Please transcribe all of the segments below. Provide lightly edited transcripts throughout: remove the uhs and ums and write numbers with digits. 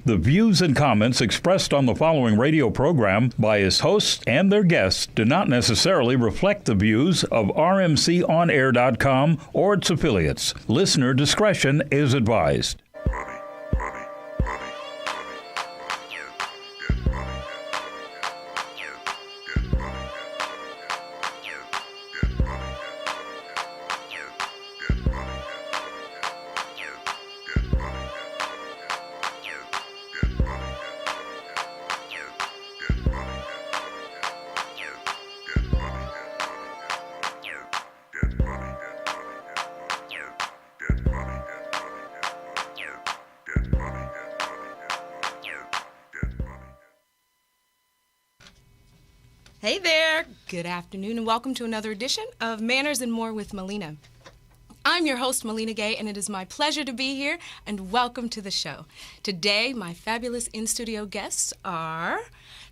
The views and comments expressed on the following radio program by its hosts and their guests do not necessarily reflect the views of rmconair.com or its affiliates. Listener discretion is advised. Hey there, good afternoon, and welcome to another edition of Manners and More with Millena. I'm your host, Millena Gay, and it is my pleasure to be here, and welcome to the show. Today, my fabulous in-studio guests are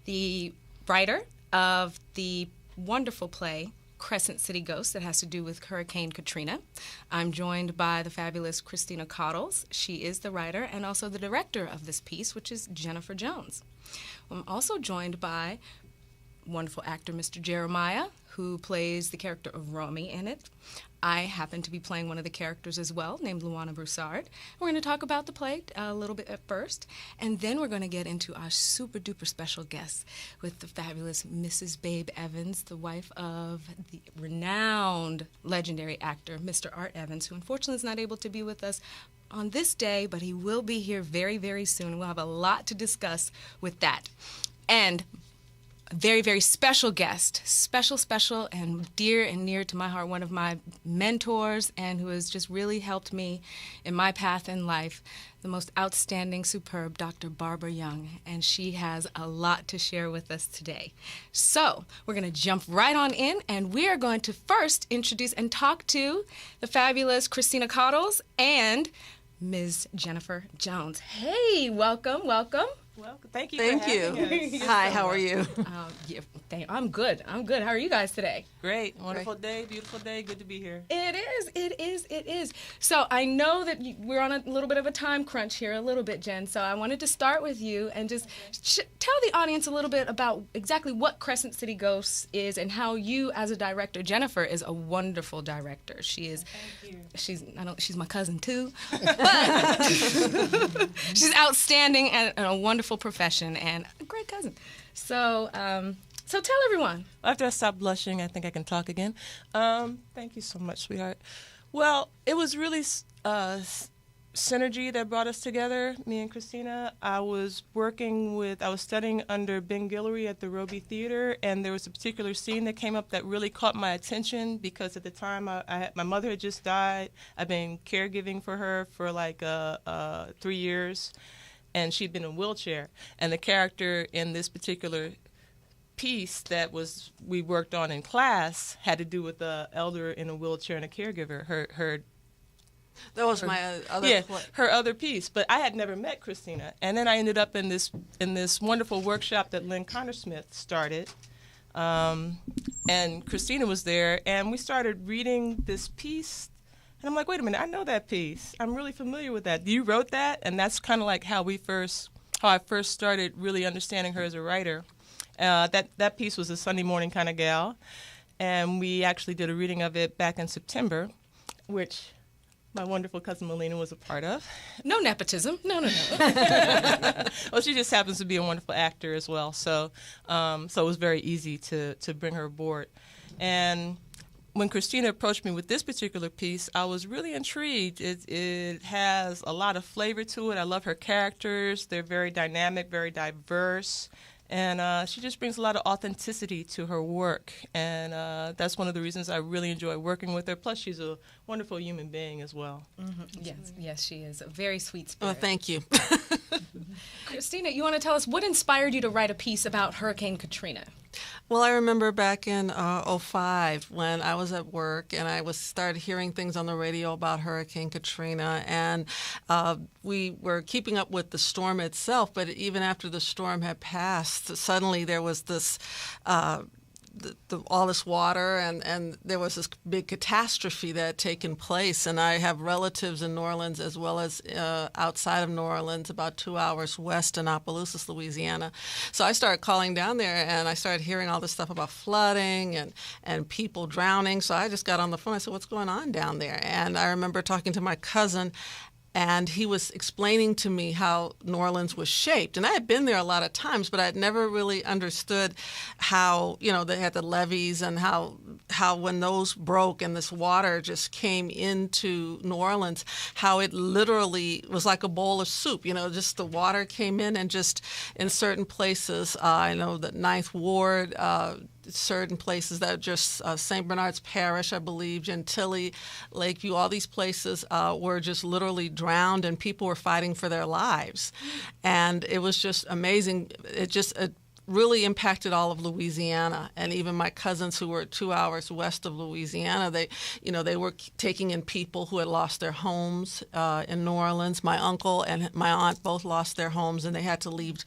the writer of the wonderful play, Crescent City Ghosts, that has to do with Hurricane Katrina. I'm joined by the fabulous Christina Cottles. She is the writer and also the director of this piece, which is Jennifer Jones. I'm also joined by wonderful actor Mr. Jeremiah, who plays the character of Romy in it. I happen to be playing one of the characters as well, named Luana Broussard. We're going to talk about the play a little bit at first, and then we're going to get into our super-duper special guest with the fabulous Mrs. Babe Evans, the wife of the renowned legendary actor Mr. Art Evans, who unfortunately is not able to be with us on this day, but he will be here very, very soon. We'll have a lot to discuss with that. And a very, very special guest, special, and dear and near to my heart, one of my mentors and who has just really helped me in my path in life, the most outstanding, superb Dr. Barbara Young, and she has a lot to share with us today. So we're going to jump right on in, and we are going to first introduce and talk to the fabulous Christina Cottles and Ms. Jennifer Jones. Hey, welcome. Well, thank you. Thank you. Hi, how are you? I'm good. How are you guys today? Great. Wonderful day, beautiful day. Good to be here. It is. So I know that we're on a little bit of a time crunch here, a little bit, Jen. So I wanted to start with you and just tell the audience a little bit about exactly what Crescent City Ghosts is and how you, as a director, Jennifer is a wonderful director. She is. Thank you. She's my cousin too, but she's outstanding and a wonderful profession and a great cousin. So tell everyone. After I stop blushing, I think I can talk again. Thank you so much, sweetheart. Well, it was really synergy that brought us together, me and Christina. I was studying under Ben Guillory at the Roby Theater, and there was a particular scene that came up that really caught my attention because at the time my mother had just died. I've been caregiving for her for like 3 years, and she'd been in a wheelchair. And the character in this particular piece that we worked on in class had to do with the elder in a wheelchair and a caregiver. That was my other play. Her other piece. But I had never met Christina, and then I ended up in this wonderful workshop that Lynn Connersmith started, and Christina was there, and we started reading this piece. And I'm like, wait a minute, I know that piece. I'm really familiar with that. You wrote that? And that's kind of like how I first started really understanding her as a writer. That piece was a Sunday morning kind of gal, and we actually did a reading of it back in September, which my wonderful cousin Millena was a part of. No nepotism. No. Well, she just happens to be a wonderful actor as well, so it was very easy to bring her aboard. And when Christina approached me with this particular piece, I was really intrigued. It has a lot of flavor to it. I love her characters. They're very dynamic, very diverse. And she just brings a lot of authenticity to her work. And that's one of the reasons I really enjoy working with her. Plus, she's a wonderful human being as well. Mm-hmm. Yes, she is. A very sweet spirit. Oh, thank you. Christina, you want to tell us what inspired you to write a piece about Hurricane Katrina? Well, I remember back in '05 when I was at work and I started hearing things on the radio about Hurricane Katrina, and we were keeping up with the storm itself, but even after the storm had passed, suddenly there was this all this water, and there was this big catastrophe that had taken place. And I have relatives in New Orleans as well as outside of New Orleans, about 2 hours west in Opelousas, Louisiana. So I started calling down there, and I started hearing all this stuff about flooding and people drowning. So I just got on the phone. I said, what's going on down there? And I remember talking to my cousin, and he was explaining to me how New Orleans was shaped. And I had been there a lot of times, but I had never really understood how, they had the levees and how when those broke and this water just came into New Orleans, how it literally was like a bowl of soup. Just the water came in, and just in certain places, I know the Ninth Ward, certain places that just St. Bernard's Parish, I believe, Gentilly, Lakeview, all these places were just literally drowned, and people were fighting for their lives. And it was just amazing. It really impacted all of Louisiana, and even my cousins who were 2 hours west of Louisiana, they were taking in people who had lost their homes in New Orleans. My uncle and my aunt both lost their homes, and they had to leave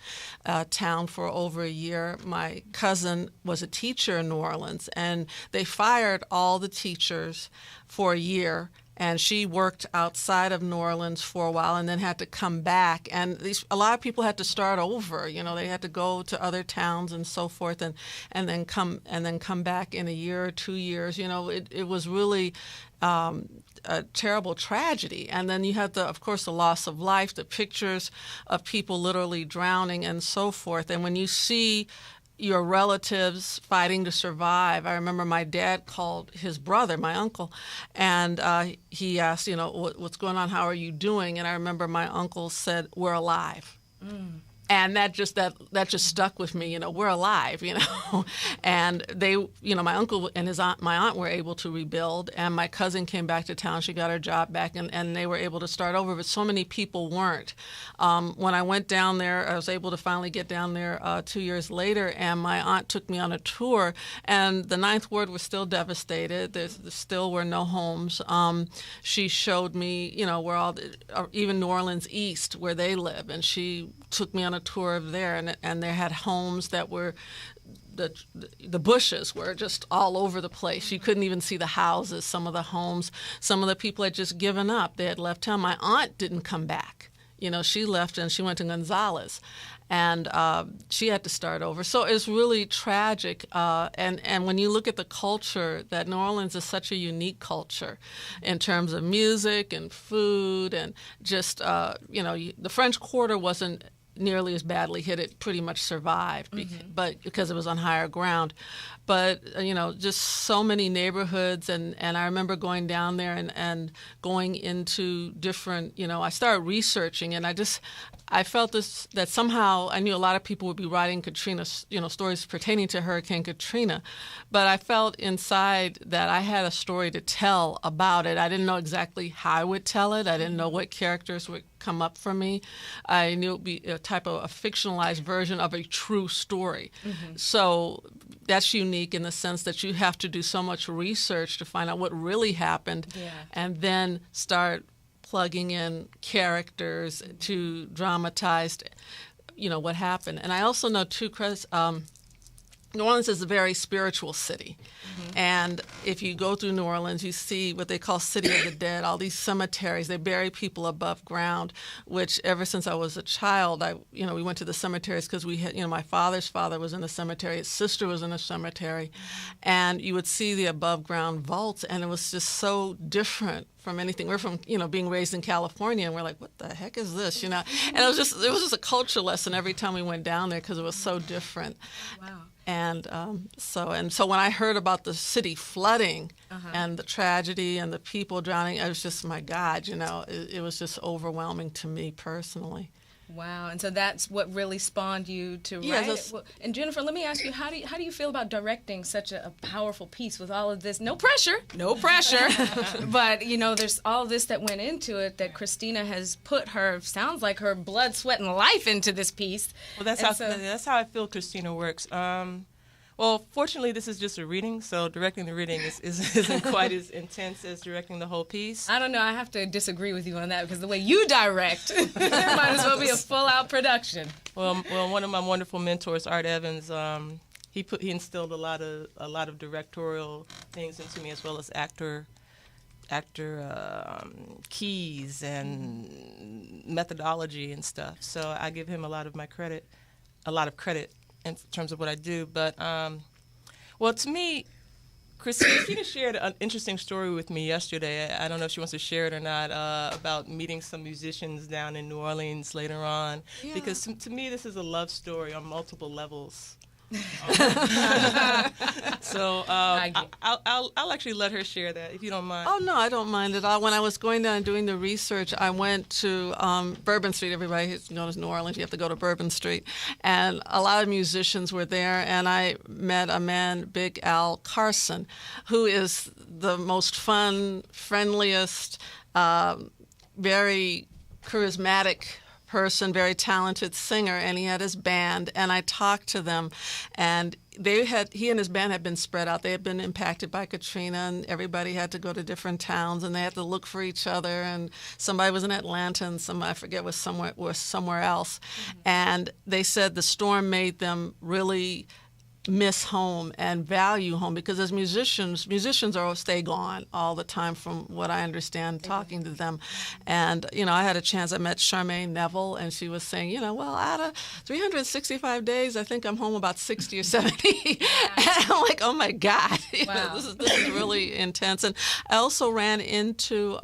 town for over a year. My cousin was a teacher in New Orleans, and they fired all the teachers for a year. And she worked outside of New Orleans for a while and then had to come back. And a lot of people had to start over. They had to go to other towns and so forth, and then come back in a year or 2 years. It was really a terrible tragedy. And then you had of course, the loss of life, the pictures of people literally drowning and so forth. And when you see your relatives fighting to survive. I remember my dad called his brother, my uncle, and he asked, what's going on? How are you doing? And I remember my uncle said, we're alive. Mm. And that just stuck with me, we're alive, And they, my uncle and my aunt were able to rebuild, and my cousin came back to town. She got her job back, and they were able to start over, but so many people weren't. When I went down there, I was able to finally get down there 2 years later, and my aunt took me on a tour, and the Ninth Ward was still devastated. There still were no homes. She showed me, where even New Orleans East, where they live, and she took me on a tour of there, and they had homes that were the bushes were just all over the place. You couldn't even see the houses, some of the homes. Some of the people had just given up. They had left town. My aunt didn't come back. She left and she went to Gonzales, and she had to start over. So it's really tragic. And when you look at the culture, that New Orleans is such a unique culture in terms of music and food, and just, the French Quarter wasn't nearly as badly hit. It pretty much survived, but because it was on higher ground. But, just so many neighborhoods, and I remember going down there and going into different, I started researching, and I felt that somehow I knew a lot of people would be writing Katrina, stories pertaining to Hurricane Katrina, but I felt inside that I had a story to tell about it. I didn't know exactly how I would tell it. I didn't know what characters would come up for me. I knew it would be a type of a fictionalized version of a true story. Mm-hmm. So that's unique in the sense that you have to do so much research to find out what really happened, and then start plugging in characters to dramatize, what happened. And I also know, too, New Orleans is a very spiritual city. Mm-hmm. And if you go through New Orleans, you see what they call City of the Dead, all these cemeteries. They bury people above ground, which ever since I was a child, we went to the cemeteries because we had, my father's father was in a cemetery, his sister was in a cemetery, and you would see the above ground vaults, and it was just so different from anything. We're from, being raised in California, and we're like, what the heck is this, And it was just a culture lesson every time we went down there because it was so different. Wow. And so when I heard about the city flooding and the tragedy and the people drowning, I was just, my God, it was just overwhelming to me personally. Wow, and so that's what really spawned you to write it. Well, and Jennifer, let me ask you, how do you feel about directing such a powerful piece with all of this? No pressure, but there's all this that went into it that Christina has put sounds like her blood, sweat, and life into this piece. Well, that's how I feel Christina works. Well, fortunately, this is just a reading, so directing the reading isn't quite as intense as directing the whole piece. I don't know. I have to disagree with you on that because the way you direct, there might as well be a full-out production. Well, one of my wonderful mentors, Art Evans, he instilled a lot of directorial things into me, as well as actor keys and methodology and stuff. So I give him a lot of credit in terms of what I do. But well, to me, Christina shared an interesting story with me yesterday. I don't know if she wants to share it or not, about meeting some musicians down in New Orleans later on. Yeah. Because to me, this is a love story on multiple levels. So I'll actually let her share that, if you don't mind. Oh, no, I don't mind at all. When I was going down and doing the research, I went to Bourbon Street. Everybody who goes to New Orleans, you have to go to Bourbon Street. And a lot of musicians were there, and I met a man, Big Al Carson, who is the most fun, friendliest, very charismatic person, very talented singer, and he had his band, and I talked to them, and he and his band had been spread out. They had been impacted by Katrina, and everybody had to go to different towns, and they had to look for each other, and somebody was in Atlanta, and somebody, I forget, was somewhere else. Mm-hmm. And they said the storm made them really miss home and value home, because as musicians stay gone all the time, from what I understand talking to them. And I had a chance, I met Charmaine Neville, and she was saying, well, out of 365 days, I think I'm home about 60 or 70. And I'm like, oh my God, wow. This is really intense. And I also ran into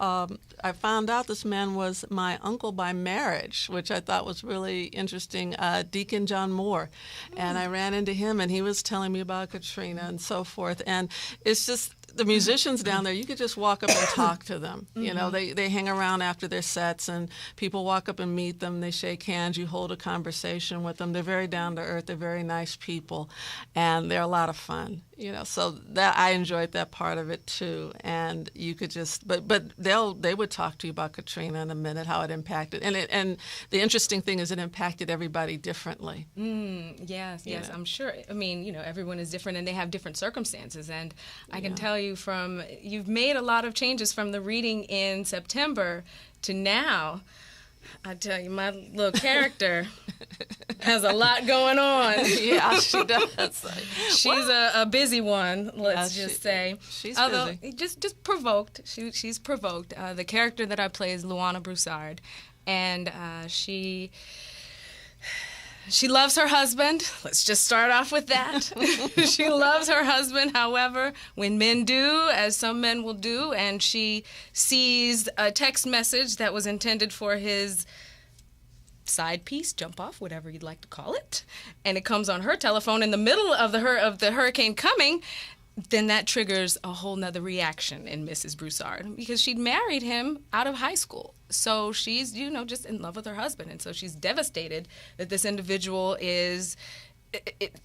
I found out this man was my uncle by marriage, which I thought was really interesting, Deacon John Moore. And I ran into him, and he was telling me about Katrina and so forth. And it's just the musicians down there, you could just walk up and talk to them. Mm-hmm. They hang around after their sets, and people walk up and meet them. They shake hands. You hold a conversation with them. They're very down to earth. They're very nice people, and they're a lot of fun. So that I enjoyed that part of it too. And you could just, but they would talk to you about Katrina in a minute, how it impacted, and the interesting thing is it impacted everybody differently. Yes, I'm sure. I mean, everyone is different, and they have different circumstances. And I can tell you, you've made a lot of changes from the reading in September to now. I tell you, my little character has a lot going on. Yeah, she does. She's a busy one, let's just say. She's Although, busy. Just provoked. She's provoked. The character that I play is Luana Broussard, and she loves her husband. Let's just start off with that. She loves her husband. However, when men do, as some men will do, and she sees a text message that was intended for his side piece, jump off, whatever you'd like to call it, and it comes on her telephone in the middle of the hurricane coming, then that triggers a whole nother reaction in Mrs. Broussard, because she'd married him out of high school. So she's, just in love with her husband. And so she's devastated that this individual is,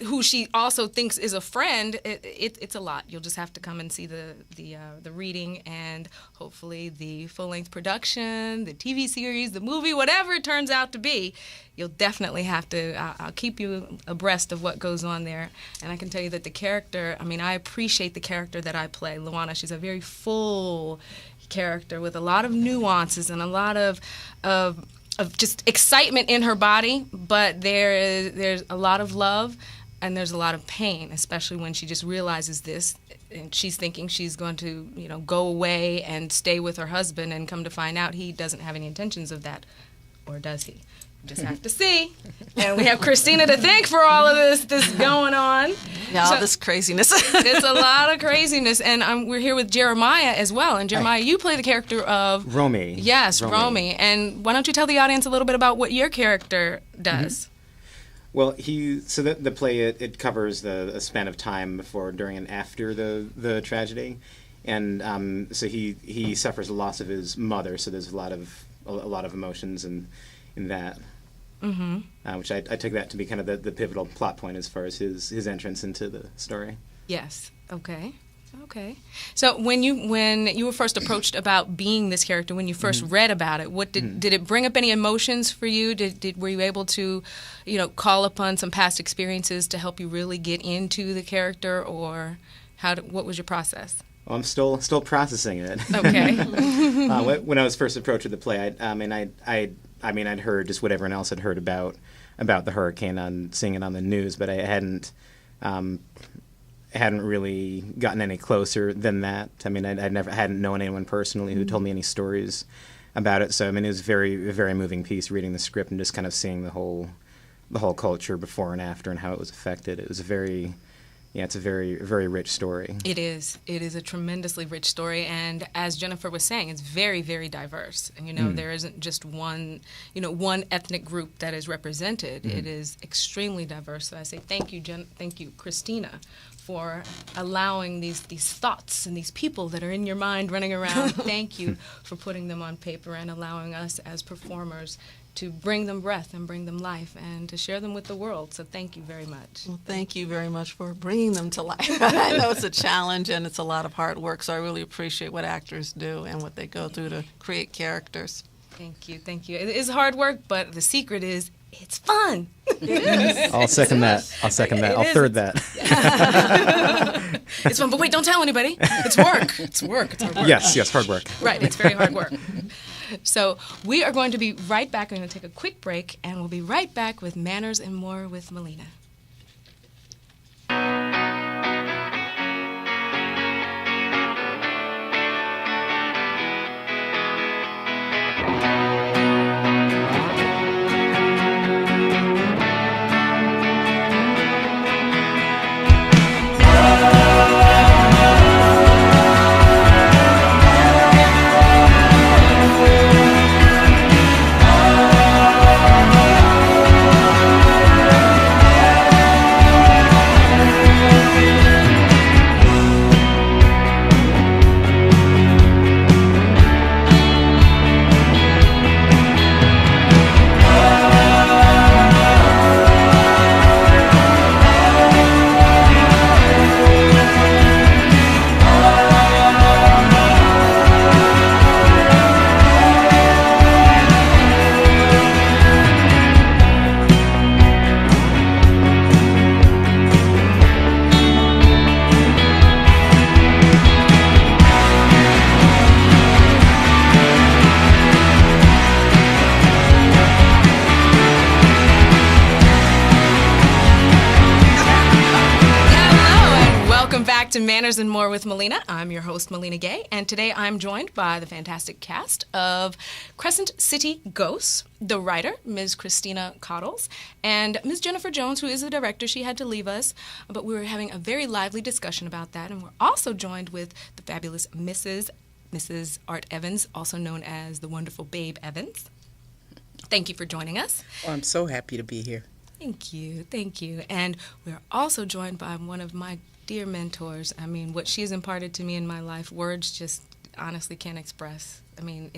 who she also thinks is a friend. It's a lot. You'll just have to come and see the reading, and hopefully the full-length production, the TV series, the movie, whatever it turns out to be. You'll definitely have to, I'll keep you abreast of what goes on there. And I can tell you that the character, I appreciate the character that I play, Luana. She's a very full character with a lot of nuances and a lot of just excitement in her body, but there's a lot of love and there's a lot of pain, especially when she just realizes this, and she's thinking she's going to, go away and stay with her husband, and come to find out he doesn't have any intentions of that, or does he? Just have to see. And we have Christina to thank for all of this going on. Yeah, all this craziness. It's a lot of craziness. And we're here with Jeremiah as well. And Jeremiah, you play the character of... Romy. Yes, Romy. And why don't you tell the audience a little bit about what your character does? Mm-hmm. Well, the play, it covers a span of time before, during, and after the tragedy. And so he suffers the loss of his mother, so there's a lot of emotions in that. Mm-hmm. Which I took that to be kind of the pivotal plot point as far as his entrance into the story. Yes. Okay. So when you were first approached about being this character, when you first read about it, what did it bring up any emotions for you? Were you able to, call upon some past experiences to help you really get into the character, or what was your process? Well, I'm still processing it. Okay. When I was first approached with the play, I'd heard just what everyone else had heard about the hurricane, seeing it on the news, but I hadn't Hadn't really gotten any closer than that. I mean, I hadn't known anyone personally who told me any stories about it. So I mean, it was a very moving piece reading the script and just kind of seeing the whole culture before and after and how it was affected. It was it's a very, very rich story. It is. It is a tremendously rich story, and as Jennifer was saying, it's very, very diverse. And there isn't just one ethnic group that is represented. It is extremely diverse. So I say thank you, thank you, Christina, for allowing these thoughts and these people that are in your mind running around. Thank you for putting them on paper and allowing us as performers to bring them breath and bring them life and to share them with the world. So thank you very much. Well, thank you very much for bringing them to life. I know it's a challenge and it's a lot of hard work, so I really appreciate what actors do and what they go through to create characters. Thank you, thank you. It is hard work, but the secret is it's fun. I'll second that. I'll third that. It's fun, but wait, don't tell anybody. It's work. It's work. It's hard work. Yes, hard work. Right, it's very hard work. So we are going to be right back. We're going to take a quick break, and we'll be right back with Manners and More with Millena. To Manners and More with Millena. I'm your host, Millena Gay, and today I'm joined by the fantastic cast of Crescent City Ghosts, the writer, Ms. Christina Cottles, and Ms. Jennifer Jones, who is the director. She had to leave us, but we were having a very lively discussion about that, and we're also joined with the fabulous Mrs. Art Evans, also known as the wonderful Babe Evans. Thank you for joining us. Oh, I'm so happy to be here. Thank you, thank you. And we're also joined by one of my dear mentors. I mean, what she's imparted to me in my life, words just honestly can't express. I mean,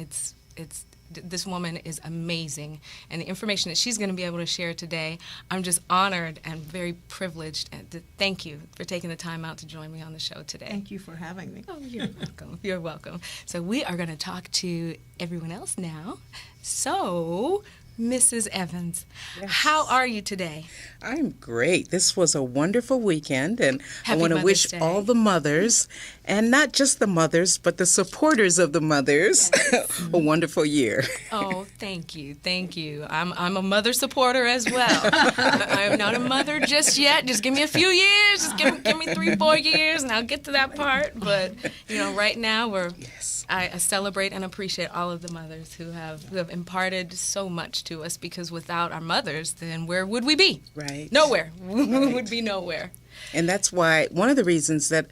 this woman is amazing, and the information that she's going to be able to share today, I'm just honored and very privileged. And thank you for taking the time out to join me on the show today. Thank you for having me. Oh, you're welcome. You're welcome. So we are going to talk to everyone else now. So, Mrs. Evans, yes. How are you today? I'm great. This was a wonderful weekend, and Happy I want to Mother's wish Day. all the mothers, and not just the mothers, but the supporters of the mothers, Yes. a wonderful year. Oh, thank you, thank you. I'm a mother supporter as well. I'm not a mother just yet. Just give me a few years. Just give me 3-4 years, and I'll get to that part. But right now Yes. I celebrate and appreciate all of the mothers who have imparted so much to us. Because without our mothers, then where would we be? Right. Nowhere. We would be nowhere. And that's why one of the reasons that,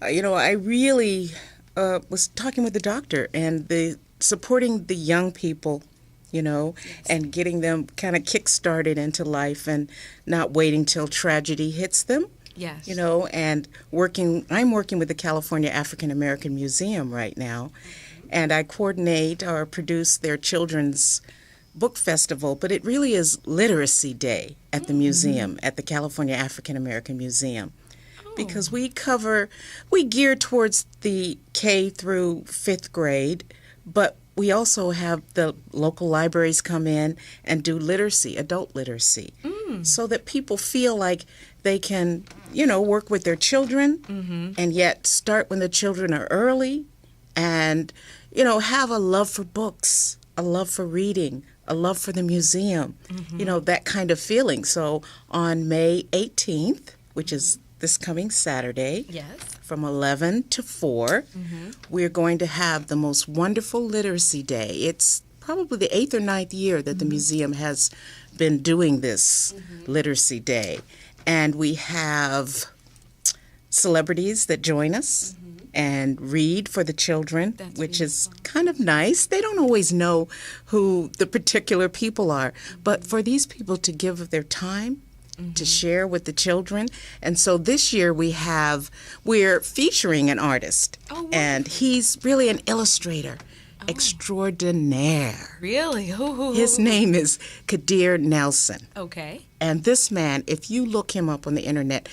I really was talking with the doctor and supporting the young people, Yes. and getting them kind of kick-started into life and not waiting till tragedy hits them. Yes. And I'm working with the California African American Museum right now, and I coordinate or produce their children's book festival, but it really is Literacy Day at the museum, at the California African American Museum, because we gear towards the K through 5th grade, but we also have the local libraries come in and do literacy, adult literacy, so that people feel like they can, work with their children and yet start when the children are early and, have a love for books, a love for reading, a love for the museum, that kind of feeling. So on May 18th, which is this coming Saturday. Yes. From 11 to 4. We're going to have the most wonderful literacy day. It's probably the 8th or 9th year that the museum has been doing this literacy day. And we have celebrities that join us and read for the children, which is kind of nice. They don't always know who the particular people are, but for these people to give of their time to share with the children. And so this year we're featuring an artist, and he's really an illustrator extraordinaire. Really? Who? His name is Kadir Nelson. Okay. And this man, if you look him up on the internet,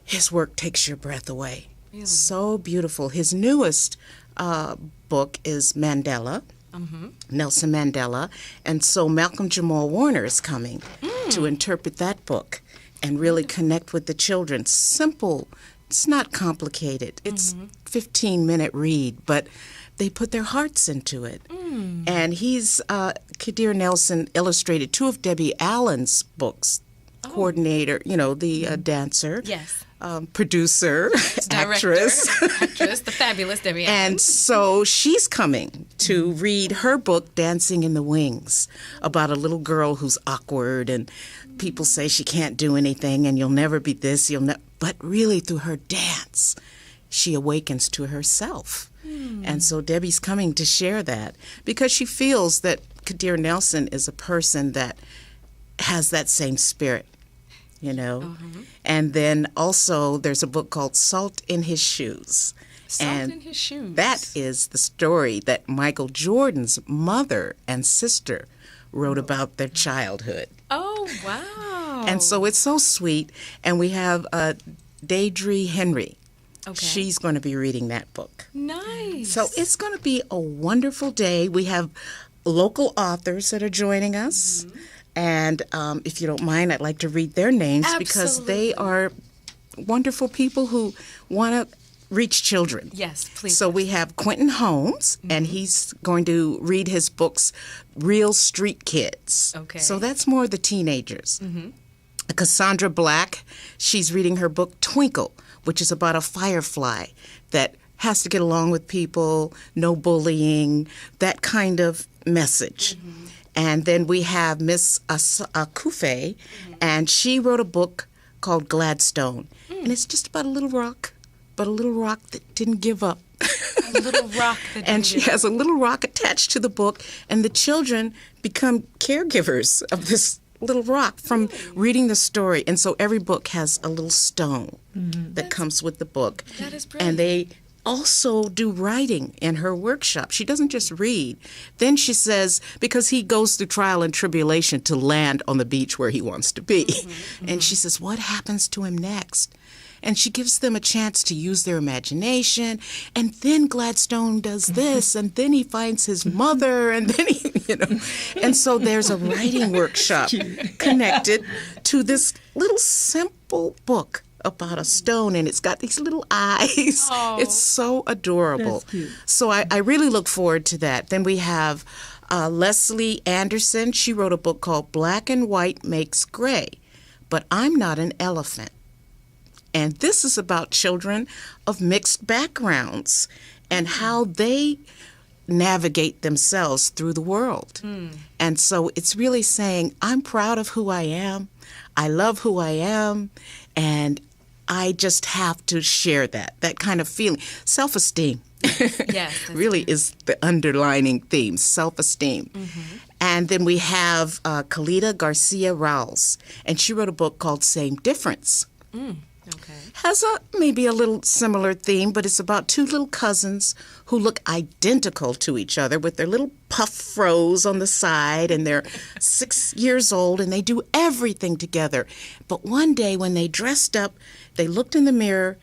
his work takes your breath away. Really? So beautiful. His newest book is Mandela, Nelson Mandela. And so Malcolm Jamal Warner is coming to interpret that book and really connect with the children. Simple. It's not complicated. It's 15-minute read, but they put their hearts into it. And Kadir Nelson illustrated 2 of Debbie Allen's books. Coordinator, the dancer. Yes. Producer, actress. The fabulous Debbie Allen. And so she's coming to read her book, Dancing in the Wings, about a little girl who's awkward and people say she can't do anything and you'll never be this, but really through her dance, she awakens to herself. And so Debbie's coming to share that because she feels that Kadir Nelson is a person that has that same spirit. And then also there's a book called Salt in His Shoes. Salt in His Shoes. That is the story that Michael Jordan's mother and sister wrote about their childhood. Oh, wow. And so it's so sweet. And we have Deidre Henry. Okay. She's going to be reading that book. Nice. So it's going to be a wonderful day. We have local authors that are joining us. And if you don't mind, I'd like to read their names because they are wonderful people who want to reach children. Yes, please. So we have Quentin Holmes, and he's going to read his books, Real Street Kids. Okay. So that's more the teenagers. Cassandra Black, she's reading her book, Twinkle, which is about a firefly that has to get along with people, no bullying, that kind of message. And then we have Miss Akufe, and she wrote a book called Gladstone. And it's just about a little rock, but a little rock that didn't give up. A little rock that didn't And she has a little rock attached to the book, and the children become caregivers of this little rock from reading the story. And so every book has a little stone that comes with the book. That is brilliant. And they also do writing in her workshop. She doesn't just read. Then she says, because he goes through trial and tribulation to land on the beach where he wants to be. And she says, what happens to him next? And she gives them a chance to use their imagination. And then Gladstone does this, and then he finds his mother, and then And so there's a writing workshop connected to this little simple book about a stone, and it's got these little eyes. Oh. It's so adorable. That's cute. So I really look forward to that. Then we have Leslie Anderson. She wrote a book called Black and White Makes Gray, but I'm Not an Elephant. And this is about children of mixed backgrounds and how they navigate themselves through the world. And so it's really saying, I'm proud of who I am, I love who I am, and I just have to share that kind of feeling. Self-esteem Yes, really is the underlining theme, self-esteem. And then we have Kalita Garcia Rowles, and she wrote a book called Same Difference. Okay. Has maybe a little similar theme, but it's about 2 little cousins who look identical to each other with their little puff froze on the side, and they're 6 years old, and they do everything together. But one day when they dressed up, they looked in the mirror,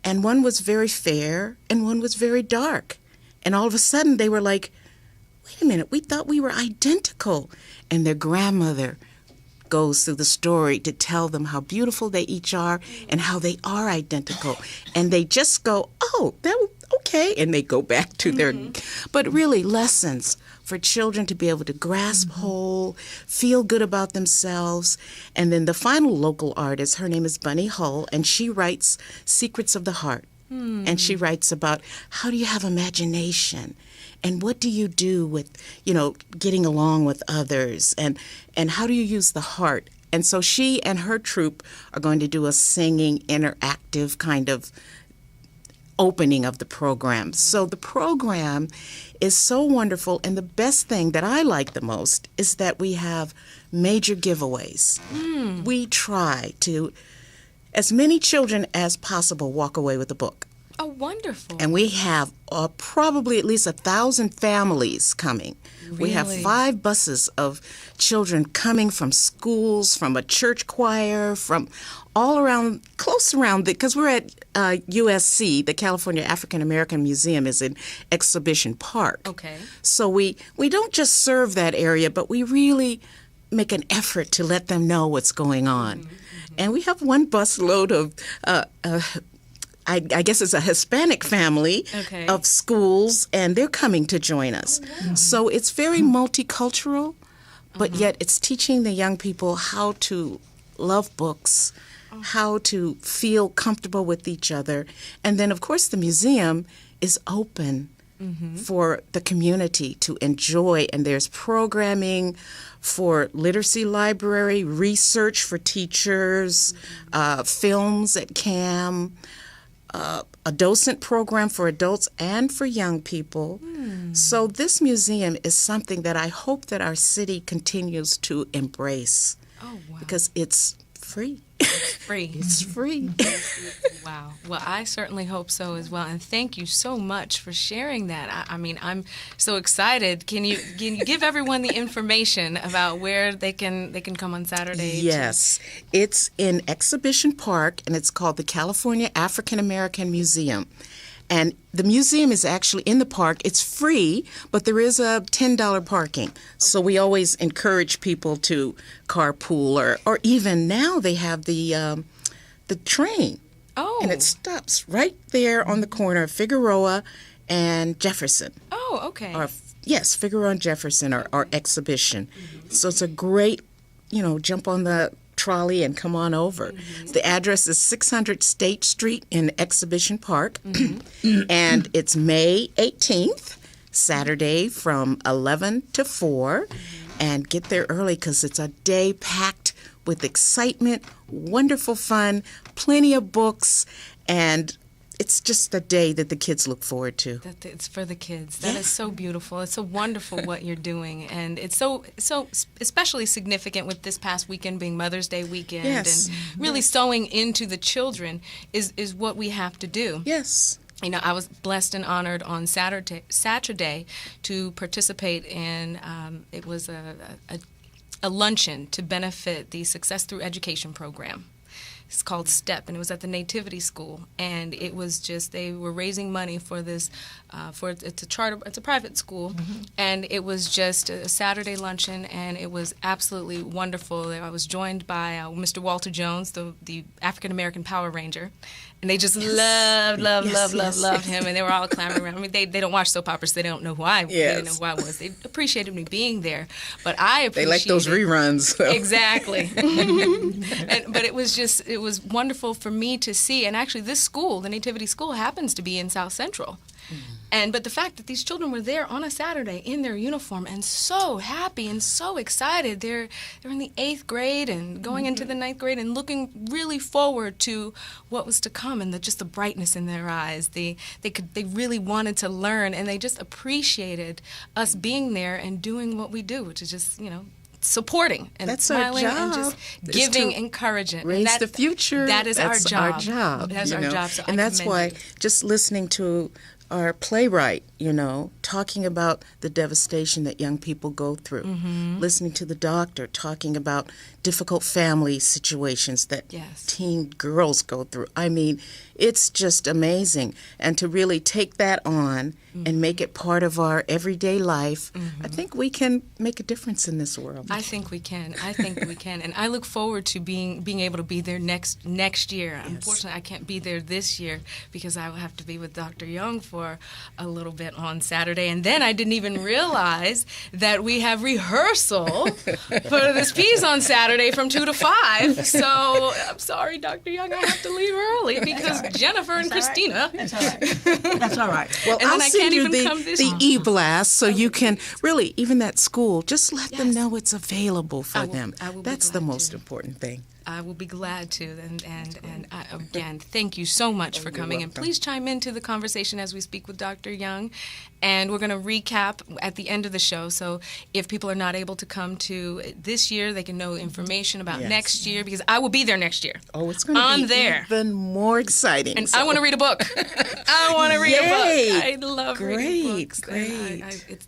and one was very fair and one was very dark. And all of a sudden they were like, wait a minute, we thought we were identical. And their grandmother goes through the story to tell them how beautiful they each are and how they are identical. And they just go, oh, okay, and they go back to their, but really lessons for children to be able to grasp hold, feel good about themselves. And then the final local artist, her name is Bunny Hull, and she writes Secrets of the Heart. And she writes about how do you have imagination, and what do you do with, getting along with others, and how do you use the heart. And so she and her troupe are going to do a singing, interactive kind of opening of the program. So the program is so wonderful, and the best thing that I like the most is that we have major giveaways. We try to, as many children as possible, walk away with a book. Oh, wonderful. And we have probably at least 1,000 families coming. Really? We have 5 buses of children coming from schools, from a church choir, from all around, close around, because we're at USC, the California African American Museum is in Exhibition Park. Okay. So we don't just serve that area, but we really make an effort to let them know what's going on. And we have one bus load of I guess it's a Hispanic family of schools, and they're coming to join us. So it's very multicultural, but yet it's teaching the young people how to love books, how to feel comfortable with each other. And then, of course, the museum is open for the community to enjoy, and there's programming for literacy library, research for teachers, films at CAM, a docent program for adults and for young people. So this museum is something that I hope that our city continues to embrace. Oh, wow. Because it's free. Free. It's free. Wow. Well, I certainly hope so as well. And thank you so much for sharing that. I mean, I'm so excited. Can you give everyone the information about where they can come on Saturday? Yes. It's in Exhibition Park, and it's called the California African American Museum. And the museum is actually in the park. It's free, but there is a $10 parking. So we always encourage people to carpool, or even now they have the train. Oh. And it stops right there on the corner of Figueroa and Jefferson. Oh, okay. Yes, Figueroa and Jefferson are Exhibition. So it's a great, jump on the trolley and come on over. The address is 600 State Street in Exhibition Park, and it's May 18th, Saturday from 11 to 4, and get there early because it's a day packed with excitement, wonderful fun, plenty of books, and it's just a day that the kids look forward to. It's for the kids. That is so beautiful. It's so wonderful what you're doing, and it's so especially significant with this past weekend being Mother's Day weekend, and really sewing into the children is what we have to do. Yes. I was blessed and honored on Saturday to participate in. It was a luncheon to benefit the Success Through Education program. It's called STEP, and it was at the Nativity School, and it was just they were raising money for this. It's a private school, and it was just a Saturday luncheon, and it was absolutely wonderful. I was joined by Mr. Walter Jones, the African American Power Ranger, and they just loved him, and they were all clamoring around. I mean, they don't watch soap operas, so they don't know who I. They didn't know who I was. They appreciated me being there, but I appreciated. They like those reruns. So. Exactly. But it was wonderful for me to see, and actually this school, the Nativity School, happens to be in South Central. But the fact that these children were there on a Saturday in their uniform and so happy and so excited, they're in the 8th grade and going into the 9th grade and looking really forward to what was to come, and just the brightness in their eyes. They really wanted to learn, and they just appreciated us being there and doing what we do, which is just supporting and that's smiling our job. And just giving encouragement. Raise the future. That's our job. That's our job. So and that's why just listening to our playwright, talking about the devastation that young people go through, listening to the doctor talking about difficult family situations that teen girls go through. I mean, it's just amazing. And to really take that on and make it part of our everyday life, I think we can make a difference in this world. I think we can. And I look forward to being able to be there next year. Yes. Unfortunately, I can't be there this year because I will have to be with Dr. Young for a little bit Etiquette on Saturday, and then I didn't even realize that we have rehearsal for this piece on Saturday from 2 to 5. So I'm sorry, Dr. Young, I have to leave early because Jennifer and Christina. That's all right. That's all right. Well, And then I'll I send can't you even the, come this the time. e-blast so you can really, even that school, just let them know it's available for them. I will be That's the glad most to. important thing. I will be glad to. And I, again, thank you so much for coming. And please chime into the conversation as we speak with Dr. Young. And we're going to recap at the end of the show. So if people are not able to come to this year, they can know information about next year, because I will be there next year. Oh, it's going to be there. even more exciting. And so. I want to read a book. I want to read a Yay. book. I love reading books. Great.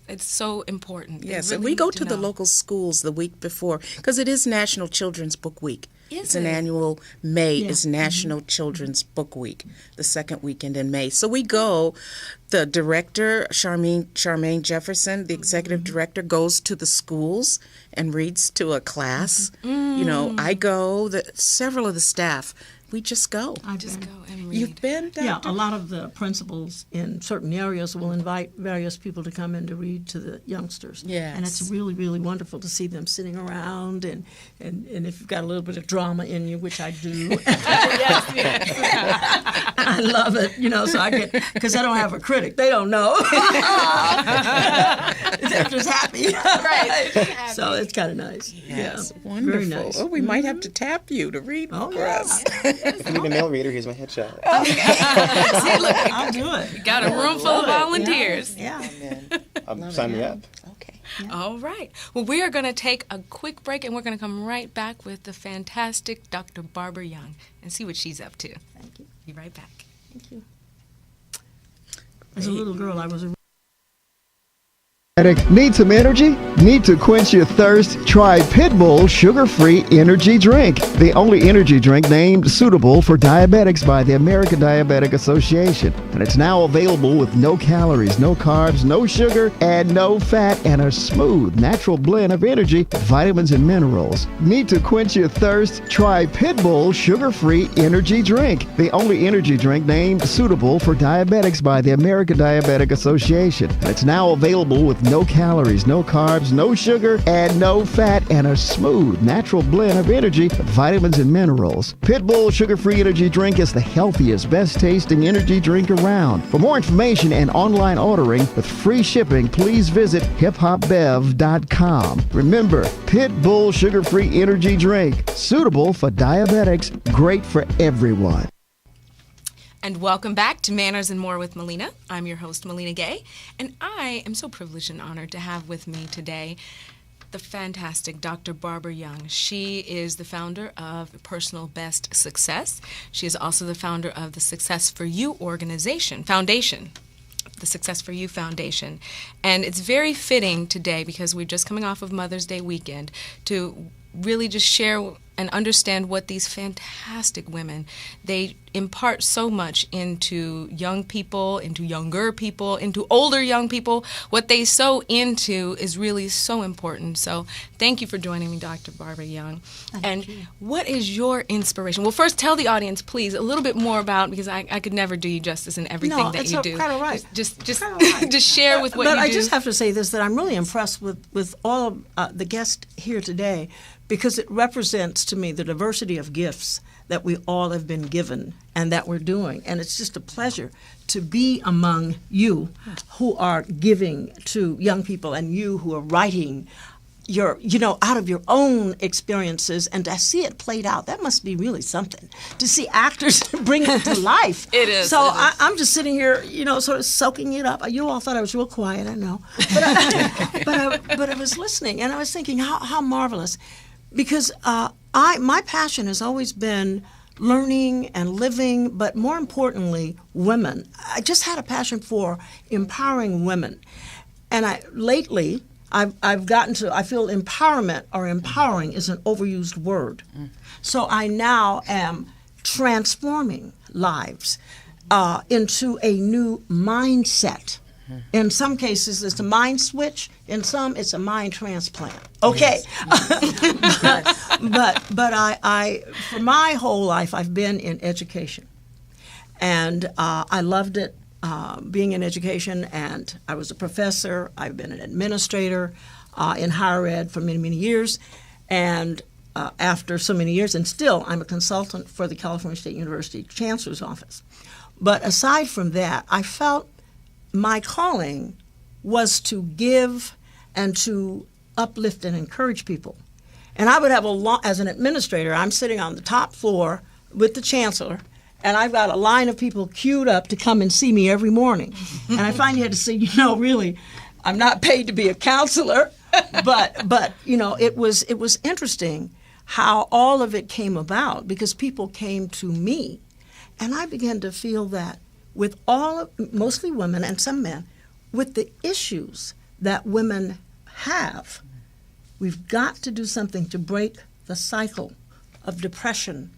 It's so important. They Yes, really and we go need to the know. local schools the week before, because it is National Children's Book Week. It's an it? annual May is National Children's Book Week, the second weekend in May. So we go, the director, Charmaine Jefferson, the executive director, goes to the schools and reads to a class. You know, I go, several of the staff, we just go. Just go and read. You've been, Doctor? Yeah, a lot of the principals in certain areas will invite various people to come in to read to the youngsters. Yes. And it's really, really wonderful to see them sitting around, and if you've got a little bit of drama in you, which I do. I love it, so I get, because I don't have a critic. They don't know. They're just happy. Right. So it's kind of nice. Yes, Yeah. wonderful. Very nice. Oh, we might have to tap you to read Oh, for yeah. us. If you need a male reader, here's my headshot. See, look, I'll do it. got a room full of volunteers. Yeah. Sign me up. Okay. All right. Well, we are going to take a quick break, and we're going to come right back with the fantastic Dr. Barbara Young and see what she's up to. Thank you. Be right back. Thank you. As a little girl, I was a Need some energy? Need to quench your thirst? Try Pitbull Sugar-Free Energy Drink, the only energy drink named suitable for diabetics by the American Diabetic Association. And it's now available with no calories, no carbs, no sugar, and no fat, and a smooth, natural blend of energy, vitamins, and minerals. Need to quench your thirst? Try Pitbull Sugar-Free Energy Drink, the only energy drink named suitable for diabetics by the American Diabetic Association. And it's now available with no calories, no carbs, no sugar, and no fat, and a smooth, natural blend of energy, vitamins, and minerals. Pitbull Sugar-Free Energy Drink is the healthiest, best-tasting energy drink around. For more information and online ordering with free shipping, please visit hiphopbev.com. Remember, Pitbull Sugar-Free Energy Drink, suitable for diabetics, great for everyone. And welcome back to Manners and More with Millena. I'm your host, Millena Gay, and I am so privileged and honored to have with me today the fantastic Dr. Barbara Young. She is the founder of Personal Best Success. She is also the founder of the Success for You Foundation. The Success for You Foundation. And it's very fitting today, because we're just coming off of Mother's Day weekend, to really just share and understand what these fantastic women, they impart so much into young people, into younger people, into older young people. What they sow into is really so important. So thank you for joining me, Dr. Barbara Young. Thank you. What is your inspiration? Well, first tell the audience, please, a little bit more about, because I could never do you justice in everything that you do. Quite all right. Just Quite all right. just share with what but you I do. just have to say this, that I'm really impressed with all of the guests here today, because it represents to me the diversity of gifts that we all have been given and that we're doing. And it's just a pleasure to be among you who are giving to young people, and you who are writing your, out of your own experiences, and to see it played out. That must be really something, to see actors bring it to life. It is. So I'm just sitting here, sort of soaking it up. You all thought I was real quiet, I know. But I was listening, and I was thinking how marvelous. Because my passion has always been learning and living, but more importantly, women. I just had a passion for empowering women. And lately, I've gotten to, I feel empowerment or empowering is an overused word. So I now am transforming lives into a new mindset. In some cases, it's a mind switch. In some, it's a mind transplant. Okay, yes. but I for my whole life, I've been in education, and I loved it. being in education, and I was a professor. I've been an administrator in higher ed for many, many years. And after so many years, and still I'm a consultant for the California State University Chancellor's Office. But aside from that, I felt my calling was to give and to uplift and encourage people. And I would have as an administrator, I'm sitting on the top floor with the chancellor, and I've got a line of people queued up to come and see me every morning. And I finally had to say, really, I'm not paid to be a counselor, but it was interesting how all of it came about because people came to me, and I began to feel that with mostly women and some men, with the issues that women have, we've got to do something to break the cycle of depression,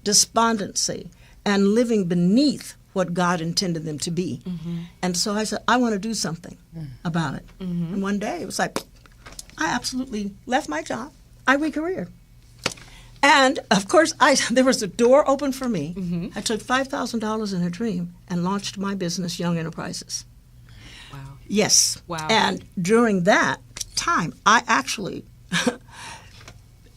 despondency, and living beneath what God intended them to be. Mm-hmm. And so I said, I want to do something about it. Mm-hmm. And one day it was like, I absolutely left my job. I recareered. And of course, there was a door open for me. Mm-hmm. I took $5,000 in a dream and launched my business, Young Enterprises. Wow. Yes. Wow. And during that time, I actually,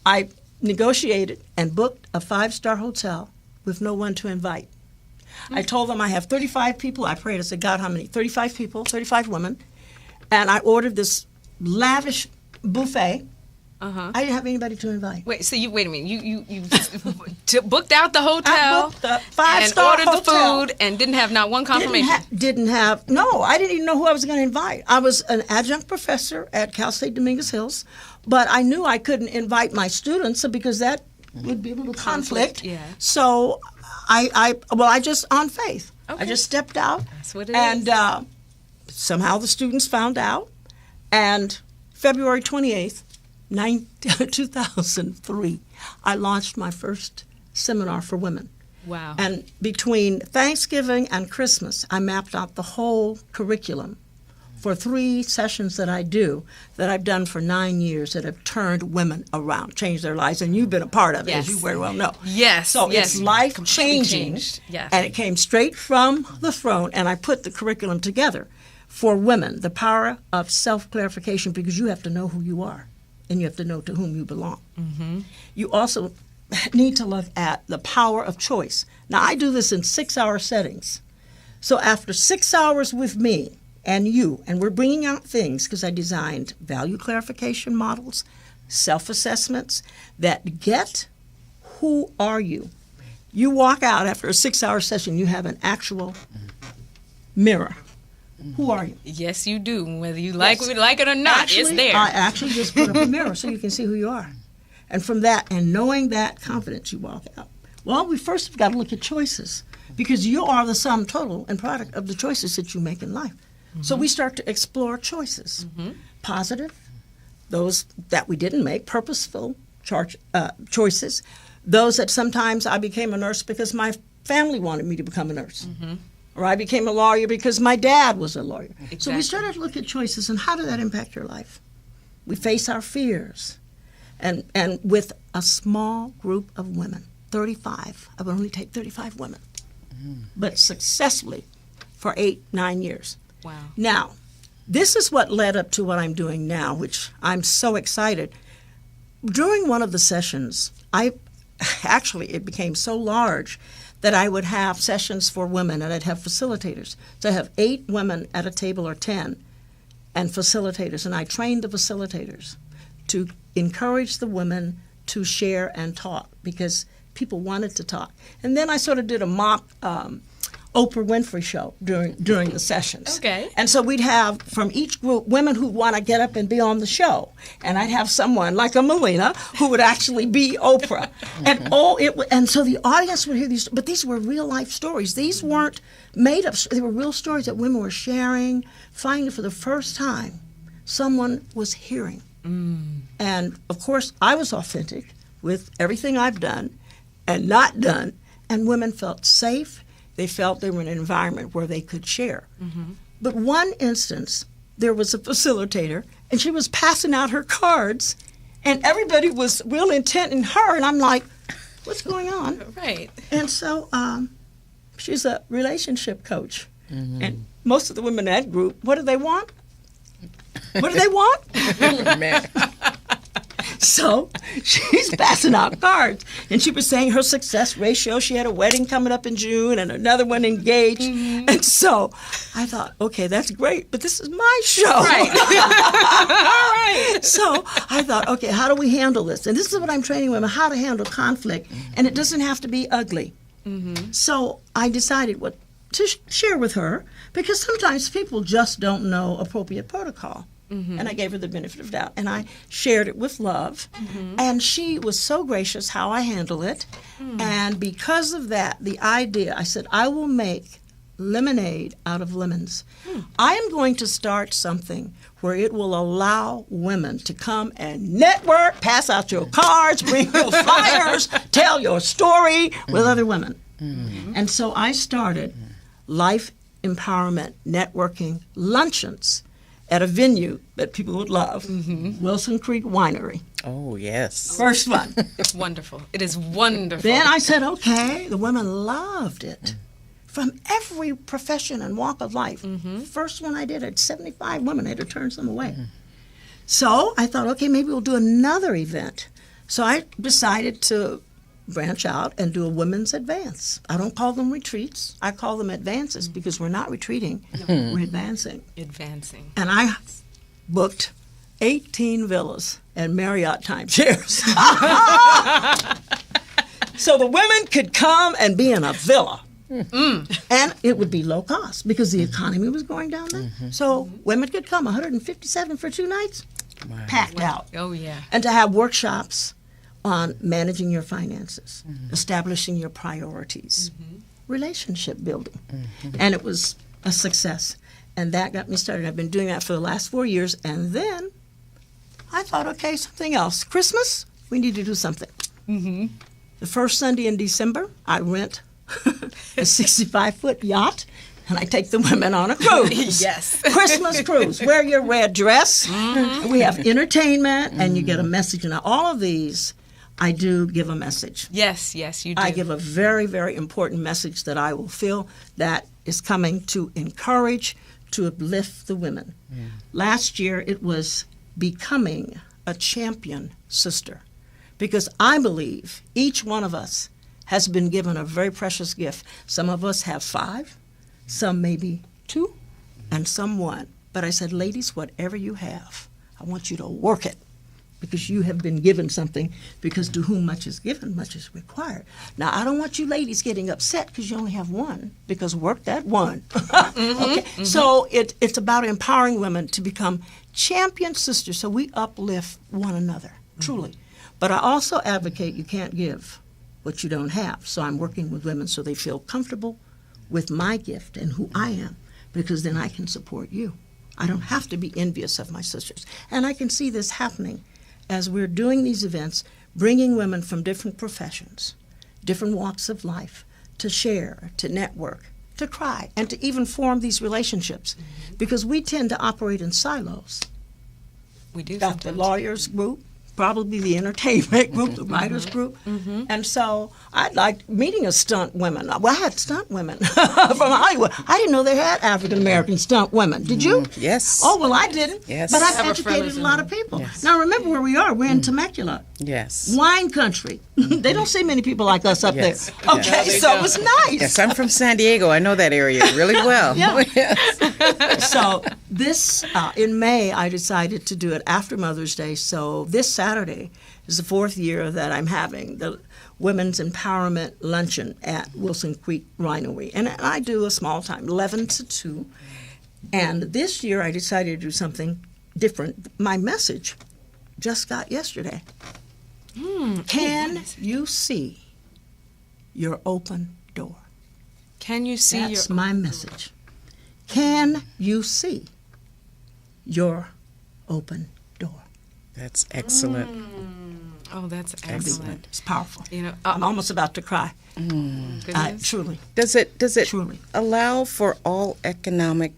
I negotiated and booked a 5-star hotel with no one to invite. Mm-hmm. I told them I have 35 people. I prayed. I said, God, how many? 35 people, 35 women. And I ordered this lavish buffet. Uh-huh. I didn't have anybody to invite. Wait a minute. You booked out the hotel. I booked the 5-star and ordered hotel. the food and didn't have not one confirmation. I didn't even know who I was going to invite. I was an adjunct professor at Cal State Dominguez Hills, but I knew I couldn't invite my students because that would be a little conflict. Yeah. So I just on faith. Okay. I just stepped out. That's what it is. And somehow the students found out. And February 28th, 2003, I launched my first seminar for women. Wow. And between Thanksgiving and Christmas, I mapped out the whole curriculum for 3 sessions that I've done for 9 years that have turned women around, changed their lives. And you've been a part of it, yes. as you very well know. Yes. So yes. it's life-changing. Yes. And it came straight from the throne, and I put the curriculum together for women, the power of self-clarification, because you have to know who you are. And you have to know to whom you belong. Mm-hmm. You also need to look at the power of choice. Now, I do this in 6-hour settings. So after 6 hours with me and you, and we're bringing out things, because I designed value clarification models, self-assessments that get who are you. You walk out after a 6-hour session, you have an actual mirror. Who are you? Yes, you do. Whether you like it or not, actually, it's there. I actually just put up a mirror so you can see who you are. And from that, and knowing that confidence, you walk out. Well, we first have got to look at choices, because you are the sum total and product of the choices that you make in life. Mm-hmm. So we start to explore choices. Mm-hmm. Positive, those that we didn't make, purposeful choices, those that sometimes I became a nurse because my family wanted me to become a nurse. Mm-hmm. Or I became a lawyer because my dad was a lawyer. Exactly. So we started to look at choices and how did that impact your life? We face our fears. And with a small group of women, 35, I would only take 35 women, but successfully for 8-9 years. Wow. Now, this is what led up to what I'm doing now, which I'm so excited. During one of the sessions, it became so large that I would have sessions for women, and I'd have facilitators. So I have 8 women at a table or 10, and facilitators. And I trained the facilitators to encourage the women to share and talk, because people wanted to talk. And then I sort of did a mock Oprah Winfrey show during the sessions. Okay. And so we'd have from each group women who want to get up and be on the show, and I'd have someone like a Millena who would actually be Oprah, and so the audience would hear these. But these were real life stories. These weren't made up. They were real stories that women were sharing, finding for the first time someone was hearing. And of course, I was authentic with everything I've done and not done, and women felt safe. They felt they were in an environment where they could share. Mm-hmm. But one instance, there was a facilitator, and she was passing out her cards, and everybody was real intent in her, and I'm like, what's going on? Right. And so she's a relationship coach. And most of the women in that group, what do they want? What do they want? Man. So she's passing out cards. And she was saying her success ratio. She had a wedding coming up in June and another one engaged. And so I thought, okay, that's great, but this is my show. Right. All right. So I thought, okay, how do we handle this? And this is what I'm training women, how to handle conflict. And it doesn't have to be ugly. So I decided what to share with her, because sometimes people just don't know appropriate protocol. And I gave her the benefit of the doubt. And I shared it with love. And she was so gracious how I handle it. And because of that, the idea, I said, I will make lemonade out of lemons. I am going to start something where it will allow women to come and network, pass out your cards, bring your flyers, tell your story with other women. And so I started Life Empowerment Networking Luncheons at a venue that people would love, Wilson Creek Winery. Oh, yes. First one. It's wonderful. It is wonderful. Then I said, okay, the women loved it. From every profession and walk of life. First one I did, I had 75 women. I had to turn some away. So I thought, okay, maybe we'll do another event. So I decided to branch out and do a women's advance. I don't call them retreats. I call them advances because we're not retreating. We're advancing. Advancing. And I booked 18 villas and Marriott timeshares. So the women could come and be in a villa. And it would be low cost because the economy was going down there. So women could come, 157 for 2 nights, packed out. Oh, yeah. And to have workshops on managing your finances, establishing your priorities, relationship building. And it was a success. And that got me started. I've been doing that for the last 4 years. And then I thought, okay, something else. Christmas, we need to do something. The first Sunday in December, I rent a 65-foot yacht, and I take the women on a cruise. Yes. Christmas cruise. Wear your red dress. We have entertainment, and you get a message. And all of these, I do give a message. Yes, yes, you do. I give a very, very important message that I will feel that is coming to encourage, to uplift the women. Last year, it was becoming a champion sister, because I believe each one of us has been given a very precious gift. Some of us have 5, some maybe 2, and some 1. But I said, ladies, whatever you have, I want you to work it, because you have been given something, because to whom much is given, much is required. Now, I don't want you ladies getting upset because you only have 1, because work that 1. Okay? So it's about empowering women to become champion sisters, so we uplift one another, truly. But I also advocate you can't give what you don't have. So I'm working with women so they feel comfortable with my gift and who I am, because then I can support you. I don't have to be envious of my sisters. And I can see this happening as we're doing these events, bringing women from different professions, different walks of life, to share, to network, to cry, and to even form these relationships. Because we tend to operate in silos. We do Got the sometimes. lawyers group, probably the entertainment group, the writers group. And so I'd like meeting a stunt women. Well, I had stunt women from Hollywood. I didn't know they had African-American stunt women. Did you? Yes. Oh, well, I didn't. Yes. But I've Our educated fellows a lot of people. Yes. Now, remember where we are. We're in Temecula. Yes. Wine country. They don't see many people like us up Yes. there. Okay, so it was nice. Yes, I'm from San Diego. I know that area really well. So this, in May, I decided to do it after Mother's Day. So this Saturday is the 4th year that I'm having the Women's Empowerment Luncheon at Wilson Creek Winery. And I do a small time, 11 to 2. And this year I decided to do something different. My message just got yesterday. Can you see your open door? Can you see That's your... my message. Can you see your open door? That's excellent. Oh, that's excellent. It's powerful. You know, I'm almost about to cry. goodness. Truly. Does it Truly. allow for all economic